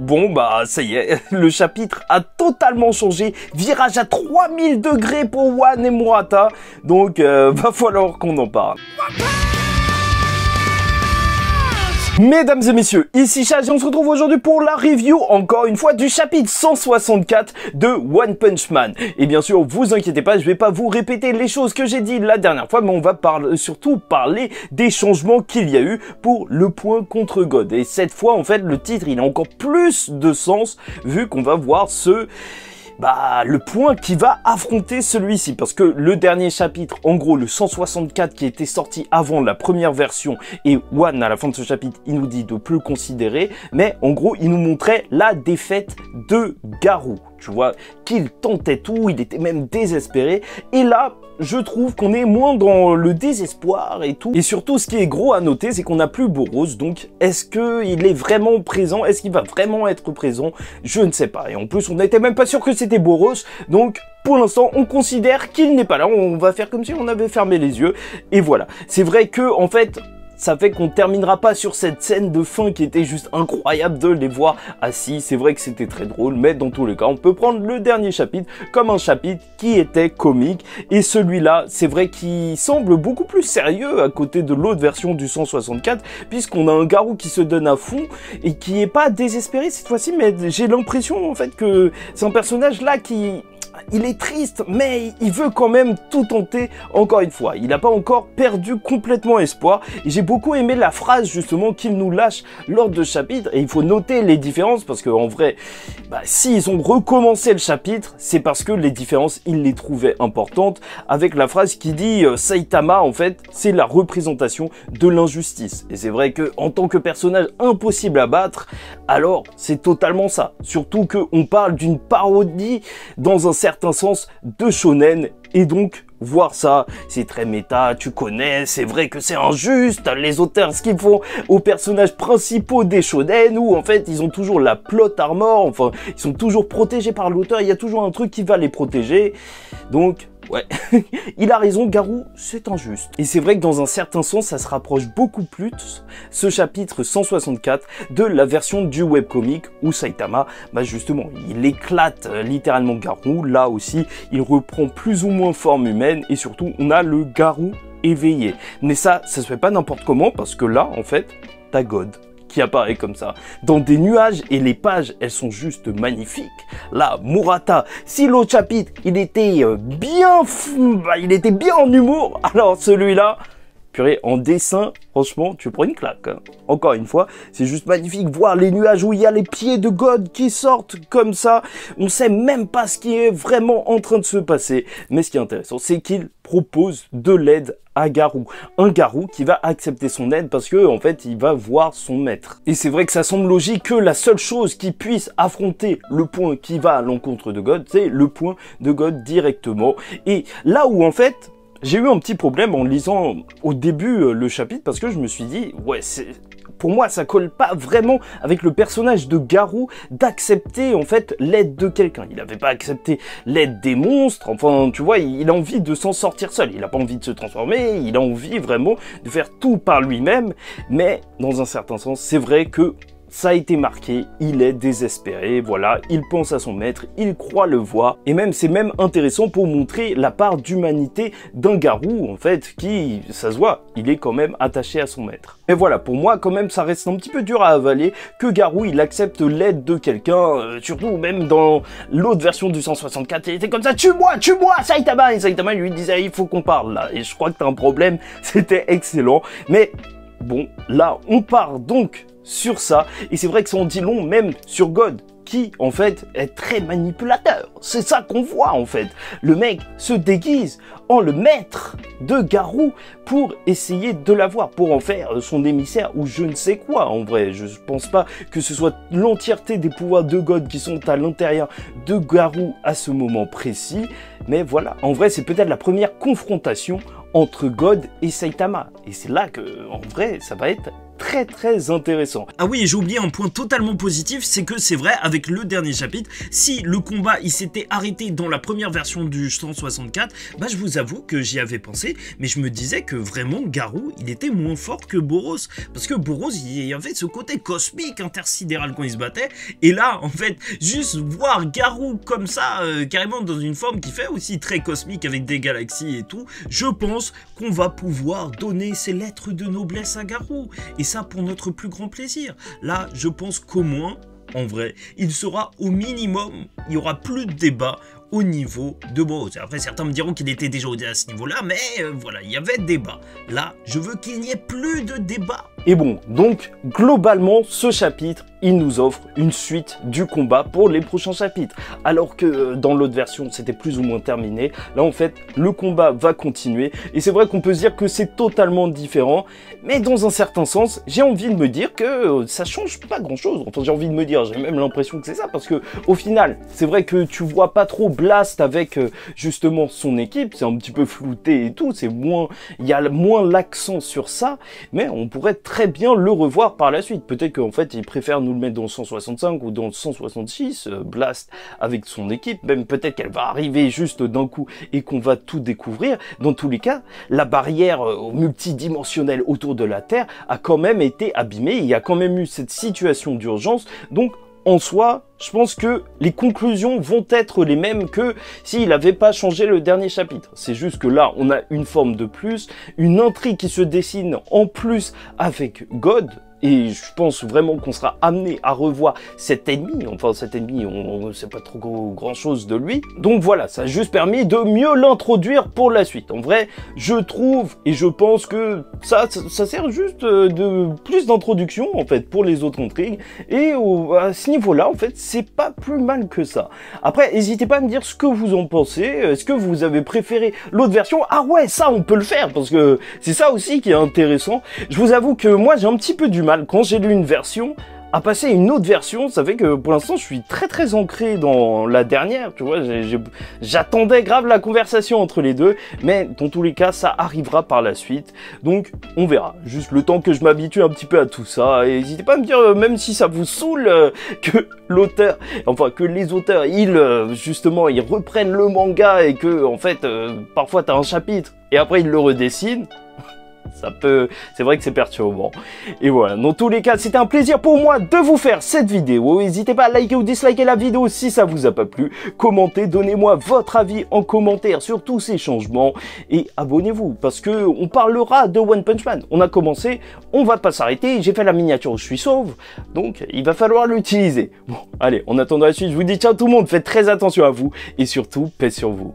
Bon bah ça y est, le chapitre a totalement changé, virage à 3000 degrés pour Wan et Murata, donc va falloir qu'on en parle. Mesdames et messieurs, ici Chaz et on se retrouve aujourd'hui pour la review, encore une fois, du chapitre 164 de One Punch Man. Et bien sûr, vous inquiétez pas, je vais pas vous répéter les choses que j'ai dit la dernière fois, mais on va surtout parler des changements qu'il y a eu pour le point contre God. Et cette fois, en fait, le titre, il a encore plus de sens, vu qu'on va voir le point qui va affronter celui-ci, parce que le dernier chapitre, en gros le 164 qui était sorti avant la première version, et Wan à la fin de ce chapitre il nous dit de plus le considérer, mais en gros il nous montrait la défaite de Garou, tu vois, qu'il tentait tout, il était même désespéré, et là je trouve qu'on est moins dans le désespoir et tout. Et surtout, ce qui est gros à noter, c'est qu'on n'a plus Boros. Donc, est-ce qu'il est vraiment présent? Est-ce qu'il va vraiment être présent? Je ne sais pas. Et en plus, on n'était même pas sûr que c'était Boros. Donc, pour l'instant, on considère qu'il n'est pas là. On va faire comme si on avait fermé les yeux. Et voilà. C'est vrai que, en fait, ça fait qu'on terminera pas sur cette scène de fin qui était juste incroyable de les voir assis. C'est vrai que c'était très drôle, mais dans tous les cas, on peut prendre le dernier chapitre comme un chapitre qui était comique. Et celui-là, c'est vrai qu'il semble beaucoup plus sérieux à côté de l'autre version du 164, puisqu'on a un Garou qui se donne à fond et qui est pas désespéré cette fois-ci, mais j'ai l'impression en fait que c'est un personnage là il est triste, mais il veut quand même tout tenter encore une fois. Il n'a pas encore perdu complètement espoir. Et j'ai beaucoup aimé la phrase justement qu'il nous lâche lors de ce chapitre. Et il faut noter les différences parce qu'en vrai, s'ils ont recommencé le chapitre, c'est parce que les différences, ils les trouvaient importantes. Avec la phrase qui dit Saitama, en fait, c'est la représentation de l'injustice. Et c'est vrai que en tant que personnage impossible à battre, alors c'est totalement ça. Surtout qu'on parle d'une parodie dans un certain sens de shonen, et donc voir ça, c'est très méta, tu connais, c'est vrai que c'est injuste, les auteurs ce qu'ils font aux personnages principaux des shonen, où en fait ils ont toujours la plot armor, enfin ils sont toujours protégés par l'auteur, il y a toujours un truc qui va les protéger, donc ouais, il a raison, Garou, c'est injuste. Et c'est vrai que dans un certain sens, ça se rapproche beaucoup plus, ce chapitre 164, de la version du webcomic où Saitama, justement, il éclate littéralement Garou. Là aussi, il reprend plus ou moins forme humaine et surtout, on a le Garou éveillé. Mais ça se fait pas n'importe comment parce que là, en fait, t'as God qui apparaît comme ça, dans des nuages, et les pages, elles sont juste magnifiques. Là, Murata, si l'autre chapitre, il était bien en humour, alors celui-là, purée, en dessin, franchement, tu prends une claque. Hein. Encore une fois, c'est juste magnifique. Voir les nuages où il y a les pieds de God qui sortent comme ça. On sait même pas ce qui est vraiment en train de se passer. Mais ce qui est intéressant, c'est qu'il propose de l'aide à Garou. Un Garou qui va accepter son aide parce que, en fait, il va voir son maître. Et c'est vrai que ça semble logique que la seule chose qui puisse affronter le point qui va à l'encontre de God, c'est le point de God directement. Et là où, en fait, j'ai eu un petit problème en lisant au début le chapitre parce que je me suis dit, ouais, pour moi, ça colle pas vraiment avec le personnage de Garou d'accepter en fait l'aide de quelqu'un. Il n'avait pas accepté l'aide des monstres. Enfin, tu vois, il a envie de s'en sortir seul. Il n'a pas envie de se transformer. Il a envie vraiment de faire tout par lui-même. Mais dans un certain sens, c'est vrai que ça a été marqué, il est désespéré, voilà, il pense à son maître, il croit le voir, et même c'est même intéressant pour montrer la part d'humanité d'un Garou, en fait, qui, ça se voit, il est quand même attaché à son maître. Mais voilà, pour moi, quand même, ça reste un petit peu dur à avaler que Garou, il accepte l'aide de quelqu'un, surtout même dans l'autre version du 164, il était comme ça, tue-moi, Saitama, et Saitama lui disait, il faut qu'on parle là, et je crois que t'as un problème, c'était excellent, mais bon, là, on part donc sur ça, et c'est vrai que ça en dit long même sur God, qui en fait est très manipulateur. C'est ça qu'on voit en fait. Le mec se déguise en le maître de Garou pour essayer de l'avoir, pour en faire son émissaire ou je ne sais quoi. En vrai, je pense pas que ce soit l'entièreté des pouvoirs de God qui sont à l'intérieur de Garou à ce moment précis, mais voilà. En vrai, c'est peut-être la première confrontation entre God et Saitama. Et c'est là que, en vrai, ça va être très intéressant. Ah oui, et j'ai oublié un point totalement positif, c'est que c'est vrai, avec le dernier chapitre, si le combat il s'était arrêté dans la première version du 164, bah je vous avoue que j'y avais pensé, mais je me disais que vraiment Garou, il était moins fort que Boros, parce que Boros, il y avait ce côté cosmique, intersidéral quand il se battait, et là, en fait, juste voir Garou comme ça, carrément dans une forme qui fait aussi très cosmique avec des galaxies et tout, je pense qu'on va pouvoir donner ses lettres de noblesse à Garou, et ça pour notre plus grand plaisir. Là, je pense qu'au moins, en vrai, il sera au minimum, il n'y aura plus de débat au niveau de Boros. Après, certains me diront qu'il était déjà à ce niveau-là, mais voilà, il y avait débat. Là, je veux qu'il n'y ait plus de débat. Et bon, donc, globalement, ce chapitre, il nous offre une suite du combat pour les prochains chapitres. Alors que dans l'autre version, c'était plus ou moins terminé. Là, en fait, le combat va continuer. Et c'est vrai qu'on peut se dire que c'est totalement différent. Mais dans un certain sens, j'ai envie de me dire que ça change pas grand-chose. Enfin, j'ai envie de me dire, j'ai même l'impression que c'est ça. Parce que au final, c'est vrai que tu vois pas trop Blast avec justement son équipe. C'est un petit peu flouté et tout. C'est moins, il y a moins l'accent sur ça. Mais on pourrait très bien le revoir par la suite. Peut-être qu'en fait, ils préfèrent nous le mettre dans le 165 ou dans le 166, Blast avec son équipe. Même peut-être qu'elle va arriver juste d'un coup et qu'on va tout découvrir. Dans tous les cas, la barrière multidimensionnelle autour de la Terre a quand même été abîmée. Il y a quand même eu cette situation d'urgence. Donc, en soi, je pense que les conclusions vont être les mêmes que s'il n'avait pas changé le dernier chapitre. C'est juste que là, on a une forme de plus, une intrigue qui se dessine en plus avec God. Et je pense vraiment qu'on sera amené à revoir cet ennemi. Enfin, cet ennemi, on ne sait pas trop grand chose de lui. Donc voilà, ça a juste permis de mieux l'introduire pour la suite. En vrai, je trouve et je pense que ça sert juste de plus d'introduction, en fait, pour les autres intrigues. Et à ce niveau-là, en fait, c'est pas plus mal que ça. Après, n'hésitez pas à me dire ce que vous en pensez. Est-ce que vous avez préféré l'autre version? Ah ouais, ça, on peut le faire, parce que c'est ça aussi qui est intéressant. Je vous avoue que moi, j'ai un petit peu du mal quand j'ai lu une version à passer à une autre version. Ça fait que pour l'instant je suis très ancré dans la dernière, tu vois. J'attendais grave la conversation entre les deux, mais dans tous les cas ça arrivera par la suite, donc on verra, juste le temps que je m'habitue un petit peu à tout ça. Et n'hésitez pas à me dire, même si ça vous saoule, que l'auteur, enfin que les auteurs, justement ils reprennent le manga et que en fait parfois t'as un chapitre et après ils le redessinent. C'est vrai que c'est perturbant. Et voilà, dans tous les cas, c'était un plaisir pour moi de vous faire cette vidéo. N'hésitez pas à liker ou disliker la vidéo si ça vous a pas plu. Commentez, donnez-moi votre avis en commentaire sur tous ces changements. Et abonnez-vous, parce que on parlera de One Punch Man. On a commencé, on va pas s'arrêter. J'ai fait la miniature où je suis sauve, donc il va falloir l'utiliser. Bon, allez, en attendant la suite, je vous dis ciao tout le monde. Faites très attention à vous et surtout, paix sur vous.